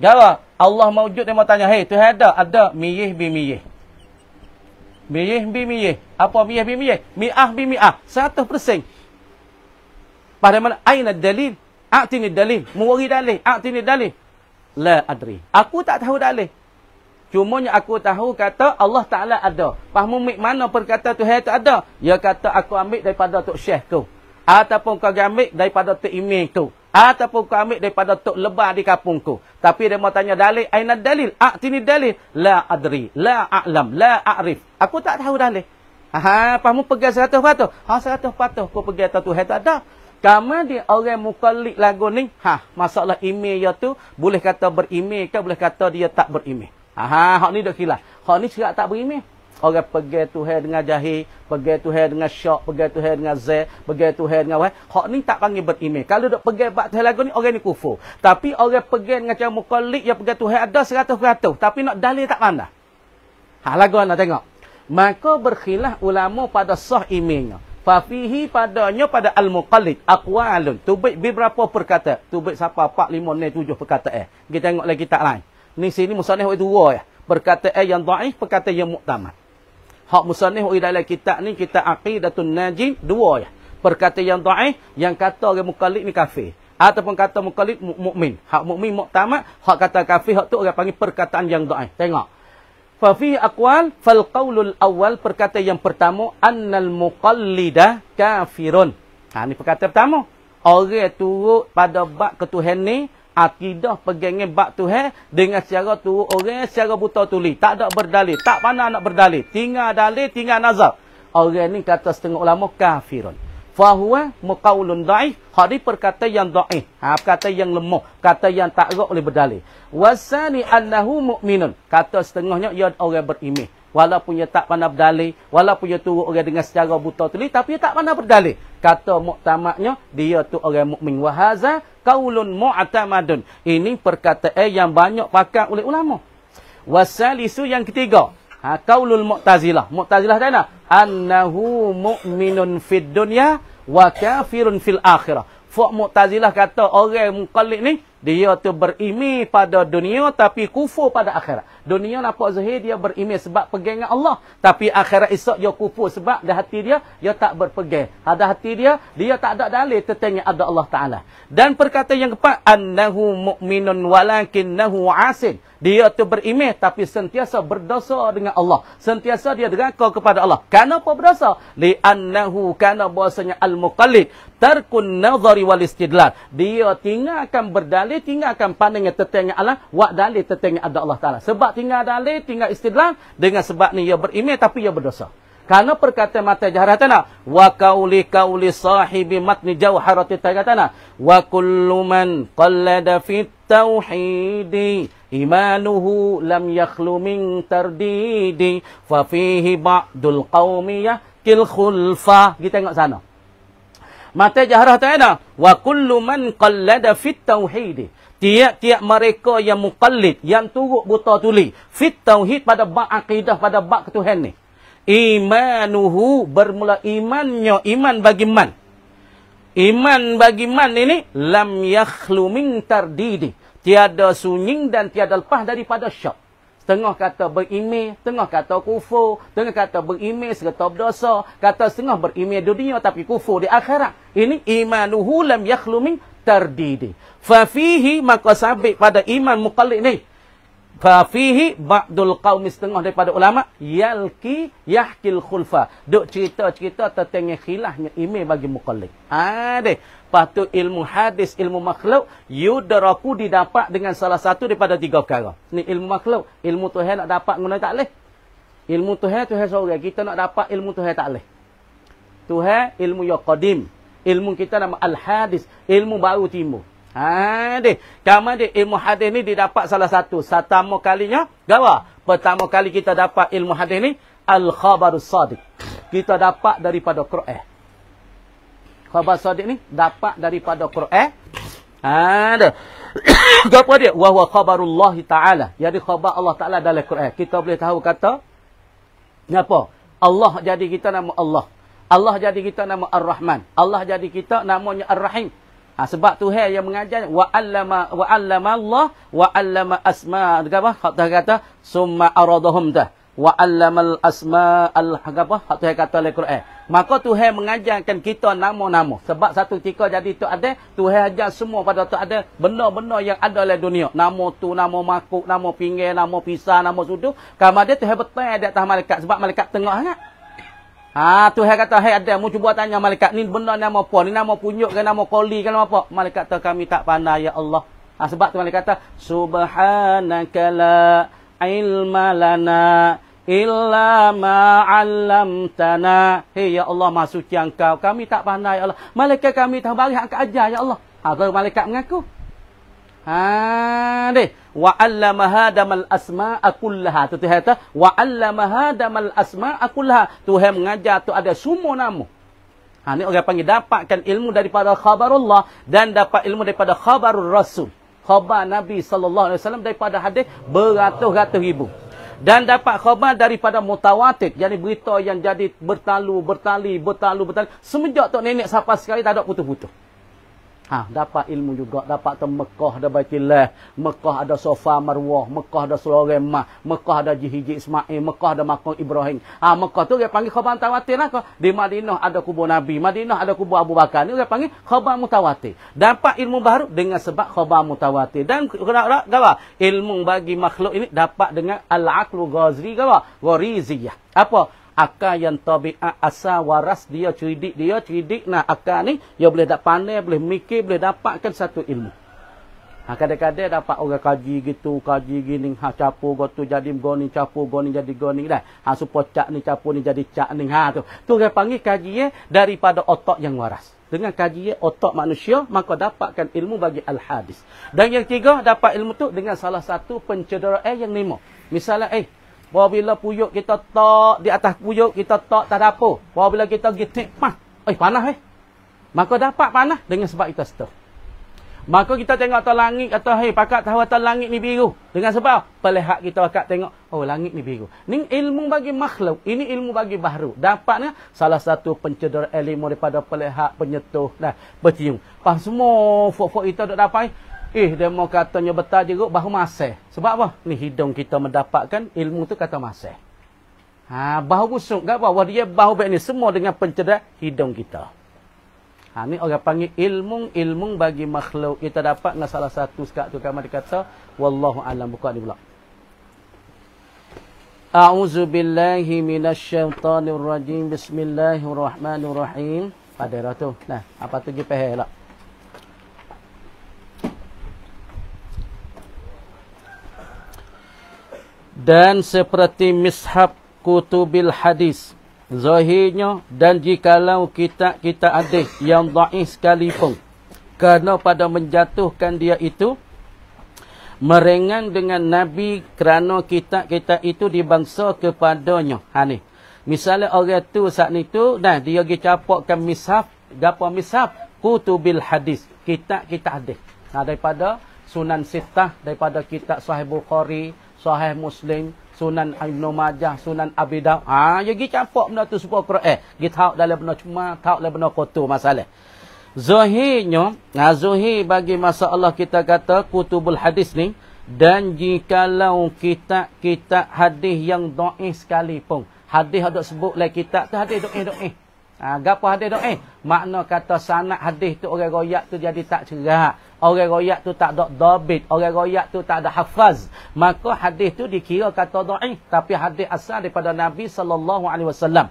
Jawab Allah maujud. Dia mau tanya, tu ada. Ada. Miyih bi miyih. Miyih bi miyih. Apa miyih bi miyih? Mi'ah bi mi'ah. 100%. Pada mana? Aina dalil? A'tini dalil. Muwari dalil. A'tini dalil. La adri. Aku tak tahu dalil. Cumanya aku tahu kata Allah Ta'ala ada. Fahmu mana perkata Tuhan tak ada? Dia kata aku ambil daripada Tok Syekh kau. Ataupun kau ambil daripada Tok Imam kau. Ataupun kau ambil daripada Tok Lebah di kampung kau. Tapi dia mau tanya dalil. Aina dalil? A'tini dalil. La adri. La a'lam. La a'rif. Aku tak tahu dalil. Fahmu pegang 100%? 100%. Kau pegang kata Tuhan tak ada. Kamu dia orang muqallid lagu ni. Masalah email dia tu. Boleh kata berimeh ke boleh kata dia tak berimeh. Hak ni dah khilaf. Hak ni cerak tak berimeh. Orang pergi Tuhan dengan jahil, pergi Tuhan dengan syak, pergi Tuhan dengan z, pergi Tuhan dengan wah. Hak ni tak panggil beriman. Kalau dok pergi bab Tuhan lagu ni, orang ni kufur. Tapi orang pergi dengan cara muqallid, yang pergi Tuhan ada 100%. Tapi nak dalil tak pandai. Lagu nak tengok. Maka berkhilaf ulama pada sah imannya. Fafihi padanya pada al-muqallid aqwalun. Tubik beberapa perkataan. Tubik siapa 4 5 6 7 perkataan. Kita tengok lagi tak lain. Ni sini musannif itu dua ya. Perkataan yang dhaif, perkataan yang muktamad. Hak musannif dalam kitab ni, kitab Aqidatun Najim, dua ya. Perkataan yang dhaif, yang kata orang muqallid ni kafir. Ataupun kata muqallid mukmin. Hak mukmin muktamad, hak kata kafir, hak tu orang panggil perkataan yang dhaif. Tengok. Fa fi aqwal fal qaulul awal, perkataan yang pertama annal muqallida kafirun. Ni perkataan pertama. Orang turut pada bab ketuhanan ni, akidah pegangnya bab Tuhan dengan secara turut orang secara buta tuli, tak ada berdalil, tak pandai nak berdalil, tinggal dalil, tinggal nazar. Orang ni kata setengah ulama kafirun. Fa huwa muqaulun dhaif, hadi perkataan yang dhaif, perkataan yang lemah, kata yang tak erat oleh berdalil. Wasani annahu mu'minun, kata setengahnya ia orang beriman. Walaupun ia tak pandai berdalil, walaupun ia turut orang dengan secara buta tuli, tapi ia tak pandai berdalil. Kata muktamadnya, dia tu orang mukmin. Wa hadza qaulun mu'tamadun. Ini perkataan yang banyak pakai oleh ulama. Wasalisu yang ketiga, qaulul mu'tazilah. Mu'tazilah mana? Annahu mu'minun fid dunya wa kafirun fil akhirah. Fuk Mu'tazilah kata orang muqallid ni, dia tu berimani pada dunia tapi kufur pada akhirat. Dunia nampak zahir dia berimani sebab pegangan Allah. Tapi akhirat esok dia kufur sebab dah hati dia tak berpegang. Ada hati dia tak ada dalil tentang ada Allah Ta'ala. Dan perkataan yang keempat, annahu mu'minun walakinnahu asin. Dia tu berimani tapi sentiasa berdosa dengan Allah. Sentiasa dia deraka kepada Allah. Kenapa berdosa? Li'annahu kana bahasanya al-muqallid tarkun nazari wal istidlal. Dia tinggalkan berdalil, tinggalkan pandangnya tentang Allah, wa dalil tentang ada Allah Ta'ala. Sebab tinggal dalil, tinggal istidlal, dengan sebab ni ia beriman tapi ia berdosa. Karena perkataan mata jaharatana, wa qauli sahibi matni jawharati tagatana, wa kullu man qallada fit tauhidi imanuhu lam yakhlu min tardidi fa fihi ba'dul qaumiyah kil khulfa. Kita tengok sana. Mata jahrah ta'ala, wa kullu man qallada fit tauhid. Tiap-tiap mereka yang muqallid, yang turut buta tuli fit tauhid pada bab akidah, pada bab ketuhanan ni. Imanuhu, bermula imannya, iman bagi man. Iman bagi man ini lam yakhlu min tardidi. Tiada sunyi dan tiada lepas daripada syak. Setengah kata beriman, setengah kata kufur, setengah kata beriman serta berdosa, kata setengah beriman dunia tapi kufur di akhirat. Ini imanuhu lam yakhlu min tardidi. Fa fihi, maka sabit pada iman muqallid ni. Fa fihi ba'dul qaum, setengah daripada ulama yahkil khulfa. Duk cerita-cerita tentang khilafnya iman bagi muqallid. Deh. Patut ilmu hadis, ilmu makhluk, yudraku didapat dengan salah satu daripada 3 perkara. Ni ilmu makhluk. Ilmu Tuhan nak dapat guna tak boleh. Ilmu Tuhan seorang. Kita nak dapat ilmu Tuhan tak boleh. Tuhan ilmu yang qadim. Ilmu kita nama al-hadis. Ilmu baru timbul. Deh. Kamu deh, ilmu hadis ni didapat salah satu. Pertama kalinya, gawa. Pertama kali kita dapat ilmu hadis ni, al-khabarus sadiq. Kita dapat daripada Quran. Khabar sadiq ni dapat daripada Quran. Ada. Apa dia? Wa huwa khabarullah Ta'ala. Jadi khabar Allah Ta'ala dalam Quran. Kita boleh tahu kata apa? Allah jadi kita nama Allah. Allah jadi kita nama Ar-Rahman. Allah jadi kita namanya Ar-Rahim. Sebab Tuhan yang mengajar wa 'allama Allah wa 'allama asma. Apa? Kata summa aradahum dah. Wa 'allamal asma al-haqaba. Tuhan kata dalam Quran. Maka Tuhan mengajarkan kita nama-nama. Sebab satu ketika jadi tu ada, Tuhan ajar semua pada tu ada benda-benda yang ada dalam dunia. Nama tu, nama makhluk, nama pinggir, nama pisah, nama sudu. Kamu dia Tuhan betul di atas malaikat. Sebab malaikat tengah sangat. Tuhan kata, hai ada, mu cuba tanya malaikat, ni benda nama apa? Ni nama punyuk ke, nama koli ke, nama apa? Malaikat kata, kami tak pandai ya Allah. Sebab tu malaikat kata, subhanaka la ilma lana illa ma 'allamtana. Hei ya Allah, Maha Suci Engkau, kami tak pandai ya Allah. Malaikat kami tahu bagi hak ajar ya Allah. Kalau malaikat mengaku. Deh. wa 'allama Adamal asma'a kullaha. Tu Tuhan kata wa 'allama Adamal asma'a kullaha. Tuhan mengajar tu ada semua nama. Ni orang panggil dapatkan ilmu daripada khabarullah dan dapat ilmu daripada khabarul rasul. Khabar Nabi sallallahu alaihi wasallam daripada hadis beratus-ratus ribu. Dan dapat khabar daripada mutawatir, jadi berita yang jadi bertali. Semenjak tok nenek sampai sekarang tak ada putus-putus. Dapat ilmu juga, dapat ke Mekah ada Baitullah, Mekah ada Safa Marwah, Mekah ada Surah Remah, Mekah ada Hijri Ismail, Mekah ada Maqam Ibrahim. Mekah tu dia panggil khabar mutawatir lah. Di Madinah ada kubur Nabi, Madinah ada kubur Abu Bakar. Ni dia panggil khabar mutawatir. Dapat ilmu baru dengan sebab khabar mutawatir. Dan ilmu bagi makhluk ini dapat dengan al-aqlu ghariziyah. Apa? Akal yang tabiat asal waras dia cerdik nah akal ni dia boleh tak pandai, boleh mikir, boleh dapatkan satu ilmu. Kadang-kadang dapat orang kaji gini, capur gotu jadi goni, capur goni jadi goni dah. Supaya cak ni capur ni jadi cak ni. Tu dia panggil kajian daripada otak yang waras. Dengan kajian otak manusia, maka dapatkan ilmu bagi al-hadis. Dan yang ketiga, dapat ilmu tu dengan salah satu pencederaan yang lima. Misalnya, apabila puyuk kita tak, di atas puyuk kita tak ada apa. Apabila kita gitik, panas Maka dapat panas dengan sebab kita setuh. Maka kita tengok atas langit, kata, pakat tahu atas langit ni biru. Dengan sebab, pelihat kita pakat tengok, langit ni biru. Ni ilmu bagi makhluk, ini ilmu bagi baharu. Dapatnya, salah satu pencederaan ilmu daripada pelihat, penyetuh, bercium. Semua fok-fok kita tak dapat dia mau katanya betal jeruk bahu masih. Sebab apa? Ni hidung kita mendapatkan ilmu tu kata masih. Bahu busuk ke apa? Dia bahu baik ni semua dengan pencederaan hidung kita. Ni orang panggil ilmu bagi makhluk. Kita dapat dengan salah satu sekat tu kama dikata wallahu alam, buka di pula. A'udzubillahi minasyaitonirrajim. Bismillahirrahmanirrahim. Pada tu. Apa tu pergi pahal lah. Dan seperti mishaf kutubil hadis zahirnya, dan jikalau kita ada yang dhaif sekalipun, kerana pada menjatuhkan dia itu merengang dengan Nabi kerana kita itu dibangsa kepadanya. Ni misalnya orang tu saat ni tu dia pergi capakkan mishaf, gapo mishaf kutubil hadis, kita ada daripada Sunan Sittah, daripada kitab Sahih Bukhari, Sahih Muslim, Sunan Ibnu Majah, Sunan Abi Daud. Dia pergi campak benda tu supaya Quran. Dia tahu dalam benda cuma, tahu dalam benda kotor masalah. Zahirnya, zahir bagi masalah kita kata kutubul hadis ni, dan jikalau kita hadis yang dhaif sekalipun. Hadis ada sebut lah kitab tu hadis dhaif. Gapo hadis dhaif? Makna kata sanad hadis tu orang royak tu jadi tak cerah. Orang royak tu tak ada dhabit, orang royak tu tak ada hafaz. Maka hadis tu dikira kata dhaif, tapi hadis asal daripada Nabi sallallahu alaihi wasallam.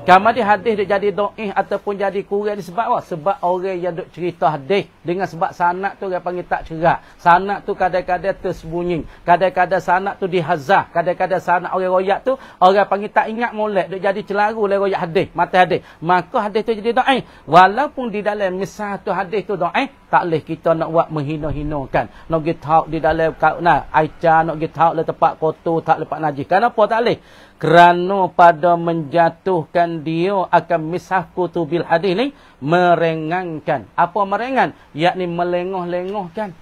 Kemudian hadis dia jadi dhaif ataupun jadi kurang sebab apa? Sebab orang yang duk cerita hadis dengan sebab sanad tu orang panggil tak cerah. Sanad tu kadang-kadang tersembunyi, kadang-kadang sanad tu dihazah, kadang-kadang sanad orang royak tu orang panggil tak ingat molek, duk jadi celaru oleh royak hadis, mata hadis. Maka hadis tu jadi dhaif. Walaupun di dalam misal tu hadis tu dhaif, tak boleh kita nak buat menghina-hinakan. Nak pergi tahu di dalam Aisyah, nak pergi tahu di tempat kotor, tak lepas najis. Kenapa tak boleh? Kerana pada menjatuhkan dia akan mishaf kutubil hadis ni merengangkan. Apa merengang? Yakni melengah-lengahkan.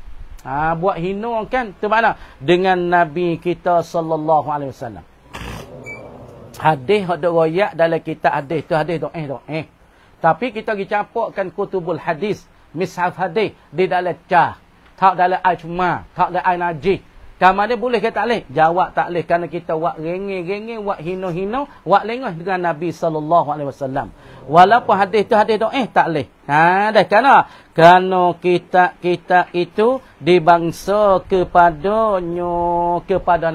Buat hina kan. Itu mana? Dengan Nabi kita sallallahu alaihi wasallam. Hadis ada royak dalam kitab hadis tu hadis dhaif. Tapi kita pergi campurkan kutubul hadis, mishaf hadis di dalam cah. Tak dalam air cuma, tak dalam air najis. Kamu dia boleh ke tak boleh? Jawab tak boleh kerana kita buat rengeng-rengeng, buat hina-hina, buat lengah dengan Nabi sallallahu alaihi wasallam. Walaupun hadis tu hadis dhaif tak boleh. Dah kerana kita itu dibangsa kepada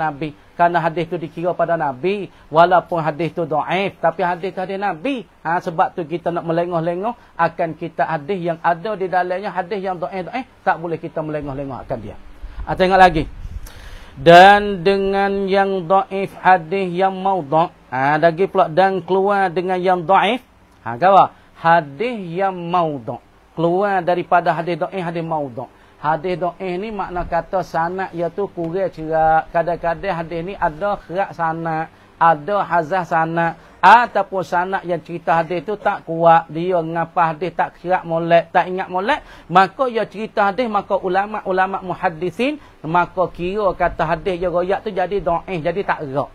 Nabi. Kerana hadis tu dikira pada Nabi, walaupun hadis tu dhaif, tapi hadis tu hadis Nabi. Sebab tu kita nak melengah-lengah akan kita hadis yang ada di dalamnya, hadis yang dhaif, tak boleh kita melengah-lengah akan dia. Tengok lagi. Dan dengan yang dhaif hadis yang maudhu', lagi pula dan keluar dengan yang dhaif, hadis yang maudhu', keluar daripada hadis dhaif hadis maudhu'. Hadis dhaif ni makna kata sanad iaitu kurang cerak. Kadang-kadang hadis ni ada kerak sanad, ada hazah sanad, ataupun sanad yang cerita hadis tu tak kuat, dia ngapa hadis tak kerak molek, tak ingat molek, maka ia cerita hadis, maka ulama-ulama muhaddisin maka kira kata hadis yang royak tu jadi dhaif, jadi tak erat.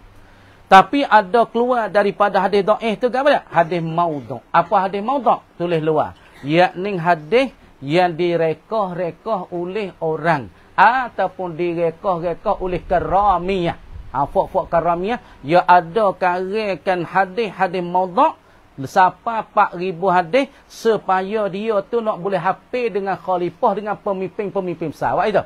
Tapi ada keluar daripada hadis dhaif tu apa dia? Hadis maudhu'. Apa hadis maudhu'? Tulis luar. Yakni hadis yang direkah-rekah oleh orang ataupun direkah-rekah oleh karamiyah. Fok-fok karamiyah, ya ada karakan hadis-hadis maudhu' sampai 4,000 hadis supaya dia tu nak boleh hafal dengan khalifah, dengan pemimpin-pemimpin besar. Awak itu.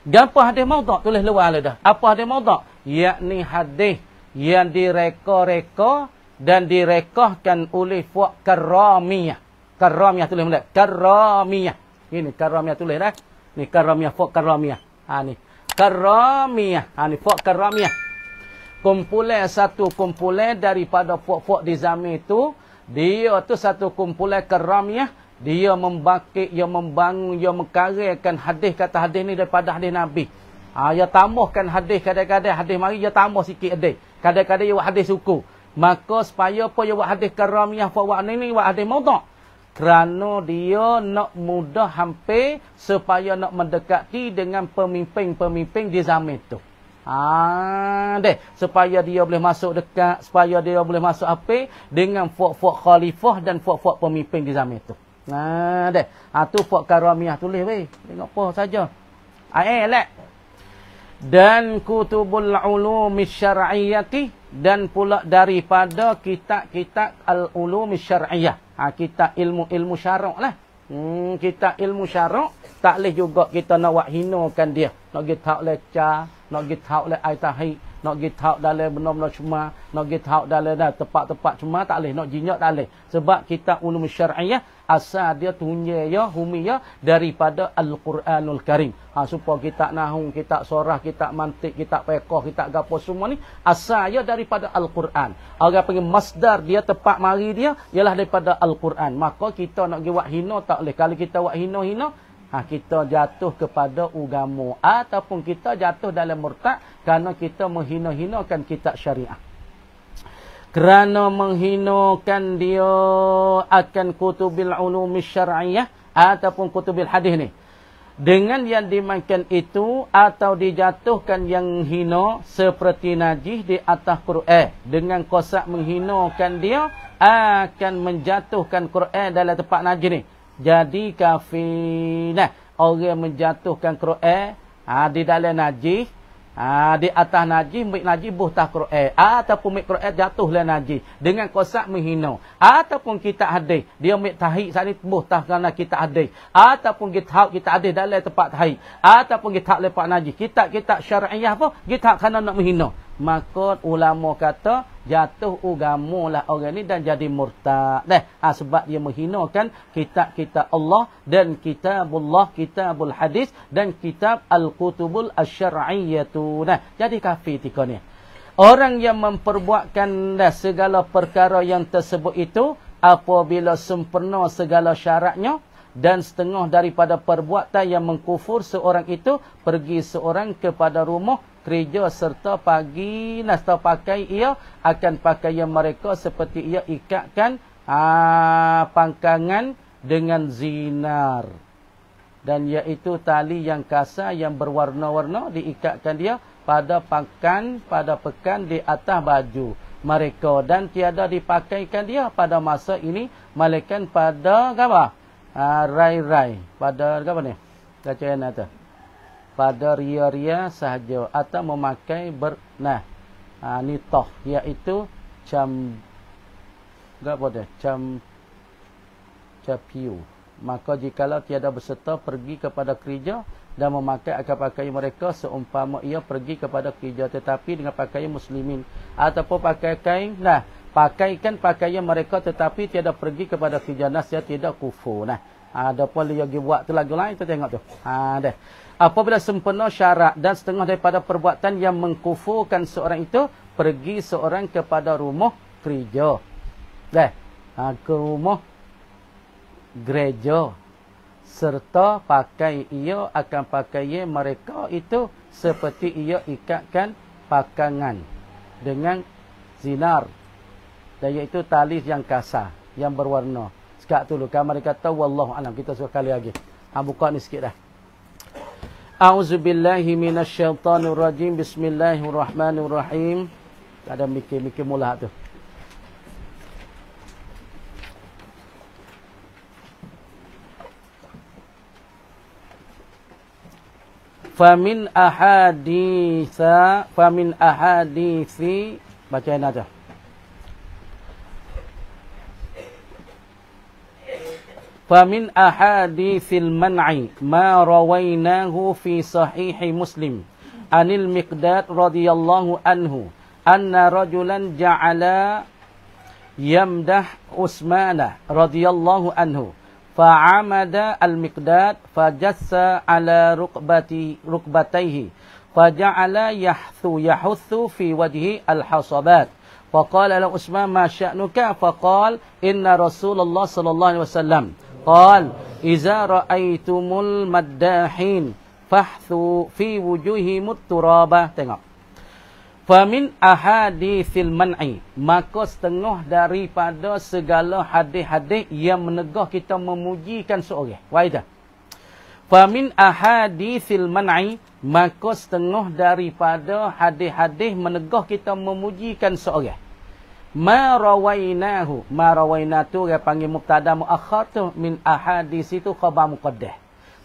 Gapo hadis maudhu'? Tulis luar lah dah. Apa hadis maudhu'? Yakni hadis yang direka-reka dan direkahkan oleh fok karamiyah. Karamiyah tulis mula. Karamiyah. Ini karamiyah tulis dah. Ni karamiyah, fok karamiyah. Ni. Karamiyah. Ni fok karamiyah. Kumpulan satu kumpulan daripada fok-fok di zaman itu. Dia tu satu kumpulan karamiyah. Dia membakit, dia membangun, dia mengkaryakan hadis, kata hadis ni daripada hadis Nabi. Dia tambahkan hadis, kadang-kadang hadis mari, dia tambah sikit hadis. Kadang-kadang dia buat hadis suku. Maka supaya apa dia buat hadis karamiyah, buat ni buat hadis maudhu'. Kerana dia nak mudah hampir supaya nak mendekati dengan pemimpin-pemimpin di zaman itu. Supaya dia boleh masuk dekat, supaya dia boleh masuk apa dengan fok-fok khalifah dan fok-fok pemimpin di zaman itu. Tu fok karamiyah tulis weh. Tengok apa saja. Dan kutubul ulumi syar'iyyati, dan pula daripada kitab-kitab al-ulumi syar'iyyah. Kita ilmu syarak lah. Kita ilmu syarak, tak boleh juga kita nak buat hinakan dia. Nak pergi tahu lecah, nak pergi tahu le ai tahid, nak pergi tahu dalam benar-benar cuma, nak pergi tahu dalam tempat-tempat cuma, tak boleh. Nak jinjak tak boleh. Sebab kita ulum syar'iyah, asal dia tunyaya, humiyah daripada Al-Quranul Karim. Supaya kita nahung, kita sorah, kita mantik, kita pekoh, kita gapo semua ni, asalnya daripada Al-Quran. Orang panggil masdar, dia tempat mari dia, ialah daripada Al-Quran. Maka kita nak pergi buat hina, tak boleh. Kalau kita buat hina-hina, kita jatuh kepada agama. Ataupun kita jatuh dalam murtad, kerana kita menghina-hinakan kitab syariah. Kerana menghinakan dia akan kutubil ulumi syar'iyah ataupun kutubil hadis ni. Dengan yang dimakan itu atau dijatuhkan yang hina seperti najis di atas Quran. Dengan kosak menghinakan dia akan menjatuhkan Quran dalam tempat najis ni. Jadi kafir. Orang menjatuhkan Quran di dalam najis. Di atas najis, mik najis buhtah Quran. Ataupun mik Quran jatuhlah najis. Dengan kosak menghina. Ataupun kita hadis. Dia mik tahik saat ni buhtah kerana kita hadis. Ataupun kita hadis dalam tempat tahik. Ataupun kita lepak najis. Kita syar'iyah apa? Kita kerana nak menghina. Maka ulama kata jatuh agama lah orang ni dan jadi murtad. Sebab dia menghinakan kitab-kitab Allah dan kitabullah, kitabul hadis dan kitab al-kutubul asyar'iyyatu. Jadi kafir tika ni. Orang yang memperbuatkan segala perkara yang tersebut itu apabila sempurna segala syaratnya dan setengah daripada perbuatan yang mengkufur seorang itu pergi seorang kepada rumah kerja serta pagi serta pakai ia akan pakaian mereka seperti ia ikatkan pangkangan dengan zinar, dan iaitu tali yang kasar yang berwarna-warna diikatkan dia pada pekan di atas baju mereka, dan tiada dipakaikan dia pada masa ini melainkan pada apa? Rai-rai, pada apa ni? Bacaan tu. Pada ria-ria sahaja atau memakai nitah, iaitu capiu. Maka jikalau tiada berserta pergi kepada kerja dan memakai akan pakaian mereka seumpama ia pergi kepada kerja tetapi dengan pakaian muslimin, ataupun pakaikan pakaian mereka tetapi tiada pergi kepada kerja nasihat tidak kufur. Ada pun dia buat tu lagu lain, kita tengok tu. Apabila sempurna syarat dan setengah daripada perbuatan yang mengkufurkan seorang itu, pergi seorang kepada rumah gereja. Ke rumah gereja. serta pakai ia akan pakai mereka itu seperti ia ikatkan pakangan dengan zinar, dan iaitu tali yang kasar yang berwarna. Sekat dulu kamar kata wallahu alam, kita sekali lagi. Buka ni sikit dah. A'udzubillahi minasyaitonirrajim. Bismillahirrahmanirrahim. Tak ada mikir-mikir mula tu. Famin ahadithi bacain aja. Famin ahadithil man'i ma rawainahu fi sahihi Muslim anil Miqdad radhiyallahu anhu anna rajulan ja'ala yamdah Utsman radhiyallahu anhu fa'amada al-Miqdad fajassa ala rukbatayhi faja'ala yahuthu fi wajhi al-hasabat faqala lahu Utsman ma sya'nuka faqala inna Rasulullah sallallahu alaihi wasallam qala iza ra'aitumul maddahin fahthu fi wujuhihim turaba. Tengok. Famin ahadithil man'i, maka setengah daripada segala hadis-hadis yang menegah kita memujikan seorang. Waidah. Famin ahadithil man'i, maka setengah daripada hadis-hadis menegah kita memujikan seorang. Ma rawainahu, ma rawaina tu dia panggil mubtada muakhar tu, min ahadits itu khabar muqaddah.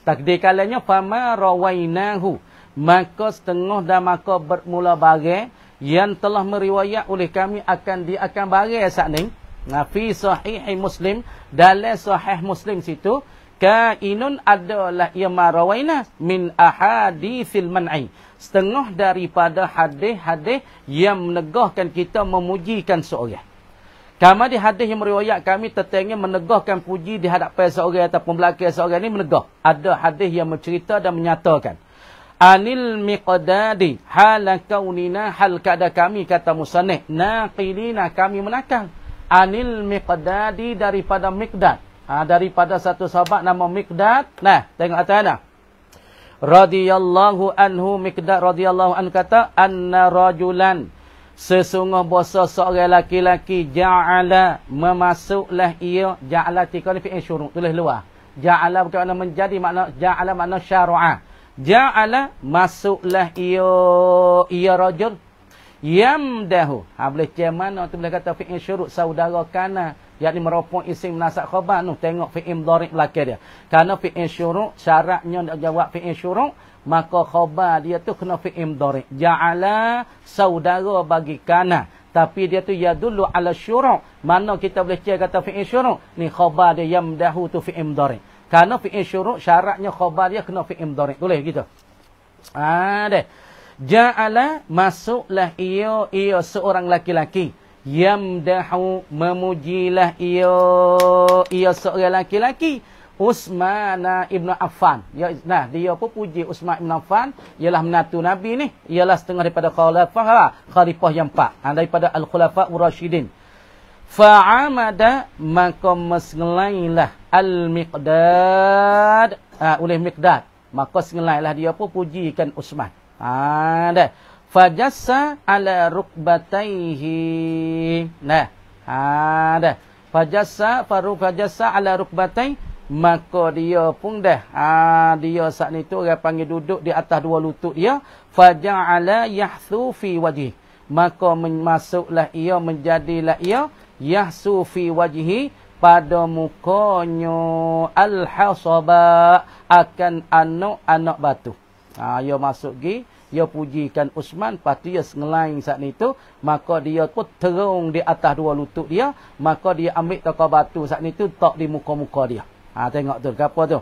Takdir kalanya fama rawainahu, maka setengah dan maka bermula bagai yang telah meriwayat oleh kami akan bagai saat ni. Fi sahih Muslim, dalam sahih Muslim situ kainun adalah ia marawaina min ahadithil man'i, setengah daripada hadis-hadis yang menegahkan kita memujikan seorang. Kama di hadis yang meriwayat kami tertengah menegahkan puji di hadapan seorang ataupun belakang seorang ni menegah. Ada hadis yang mencerita dan menyatakan anil Miqdadi hala kaunina, hal keadaan kami kata musannif naqilina, kami menakal anil Miqdadi daripada Miqdad, daripada satu sahabat nama Miqdad. Nah, tengok atas dah. Radhiyallahu anhu, Miqdad radhiyallahu anhu kata anna rajulan, sesungguh bahasa seorang laki-laki ja'ala, memasuklah ia, ja'ala tika ni fi'il syuru', tulis luar. Ja'ala bukan makna menjadi, makna ja'ala makna syara'a. Ja'ala masuklah ia rajul yamdahu. Boleh cek mana tu boleh kata fi'il syuru' saudara kana, yakni merupakan isim nasab khabar tu. Tengok fi'il mudhari' belakang dia. Karena fi'il syuru' syaratnya nak jawab fi'il syuru', maka khabar dia tu kena fi'il mudhari'. Ja'ala saudara bagi kana, tapi dia tu yadullu ala syuru'. Mana kita boleh cek kata fi'il syuru'? Ni khabar dia yamdahu tu fi'il mudhari'. Karena fi'il syuru' syaratnya khabar dia kena fi'il mudhari'. Tulis gitu. Deh. Ja'ala masuklah ia seorang laki-laki yamdahu memujilah ia seorang laki-laki Utsman ibn Affan. Nah, dia pun puji Utsman ibn Affan, ialah menantu Nabi ni, ialah setengah daripada khalifah yang 4 daripada al-khulafa ur-rasyidin. Fa'amada, maka mesngelailah al-Miqdad oleh Miqdad, maka sengelailah dia pun pujikan Utsman. Dah. Fajassa ala rukbatayhi. Nah. Dah. Fajassa ala rukbatayhi, maka dia pun dah. Dia saat ni tu orang panggil duduk di atas dua lutut dia. Faja'ala yahthu fi wajhi, maka masuklah ia, menjadilah ia yahsu fi wajhi, pada mukanya al-hasaba, akan anak-anak batu. Dia masuk pergi, dia pujikan Utsman, pasti dia ngelain saat itu, maka dia pun terung di atas dua lutut dia, maka dia ambil takar batu saat itu, tak di muka-muka dia. Tengok tu, apa tu?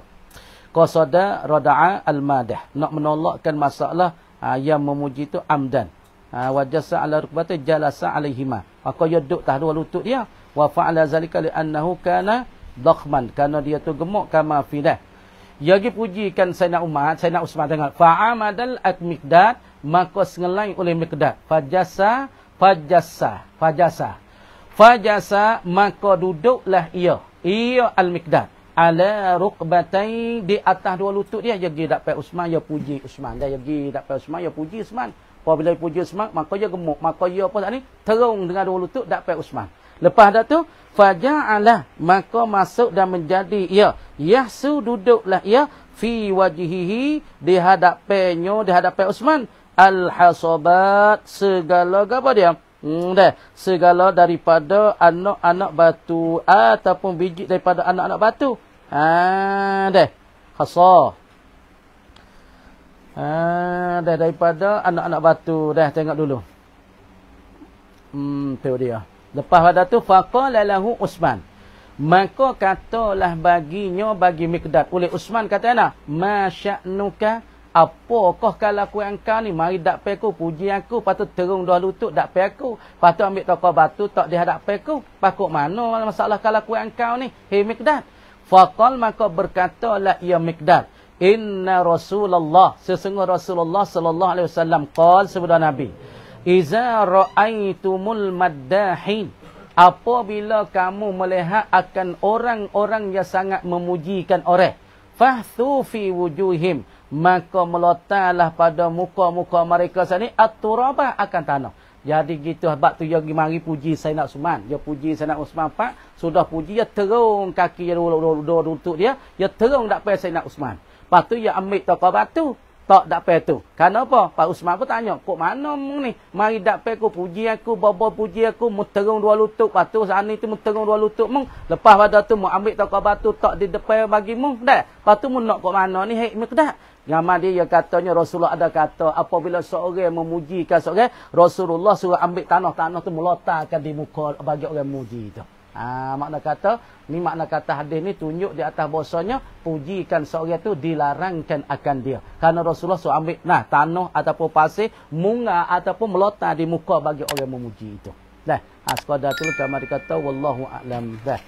Qasada rada'a al-madah, nak menolakkan masalah yang memuji itu amdan. Wajasa ala rukbati jalasa alaihima, maka dia duduk atas dua lutut dia. Wa fa'ala zalika li'annahu kana dakhman, kerana dia tu gemuk kama fidah. Dia pergi pujikan Sayyidina Utsman, tengok. Fa'amadal Miqdad, maka sengelai oleh Miqdad. Fajasa, maka duduklah ia al-Miqdad. ala rukbatai, di atas dua lutut dia. Dia pergi dapat Uthman, dia puji Uthman. Dia pergi dapat Uthman, dia puji Uthman. Apabila puji Uthman, maka dia gemuk. Maka dia apa tak ni? Terung dengan dua lutut dapat Uthman. Lepas dah tu, faja'alah, maka masuk dan menjadi ia. Yahsu, duduklah ia. Fi wajihihi, di hadapannya, di hadapan Uthman. Al-hasabat, segala apa dia? Segala daripada anak-anak batu ataupun biji daripada anak-anak batu. Khasa. Daripada anak-anak batu. Tengok dulu. Tu dia. Lepas pada tu faqala lahu Uthman. Maka katalah baginya bagi Miqdad. Oleh Uthman kata ana, ma sya'nuka, apakah kelakuan engkau ni? Mari dak peku puji aku, patut terung dua lutut dak peku, patut ambil tokar batu tak dihadap peku. Pakuk mana masalah kelakuan engkau ni, hei Miqdad? Faqal, maka berkatalah ia Miqdad, inna Rasulullah, sesungguh Rasulullah sallallahu alaihi wasallam qal, sabda Nabi, iza ra'aitumul maddahin, apabila kamu melihat akan orang-orang yang sangat memujikan orang, fahthu fi wujuhim, maka melotahlah pada muka-muka mereka sini at-turabah, akan tanah. Jadi gitu sebab tu dia pergi mari puji Sayyidina Uthman. Dia puji Sayyidina Uthman pak, sudah puji dia terung kaki dia dua lutut dia terung dak pai Sayyidina Uthman. Lepas tu dia ambil tokar batu, tak dak pai tu. Kenapa? Pak Uthman pun tanya, kok mana ni? Mari dak pai ku puji aku, bapa puji aku, mu terung dua lutut, lepas tu sana tu mu terung dua lutut mung. Lepas pada tu mu ambil tokar batu tak di depan bagi mung. Dah. Lepas tu mu nak kok mana ni? Hei Miqdad. Nama dia katanya Rasulullah ada kata apabila seorang memujikan seorang, Rasulullah suruh ambil tanah-tanah tu meletakkan di muka bagi orang memuji itu. Makna kata hadis ni tunjuk di atas bahasanya pujikan seorang tu dilarangkan akan dia. Karena Rasulullah suruh ambil tanah ataupun pasir munga ataupun meletak di muka bagi orang memuji itu. Dah, sekadar tu kami kata wallahu a'lam. Dah.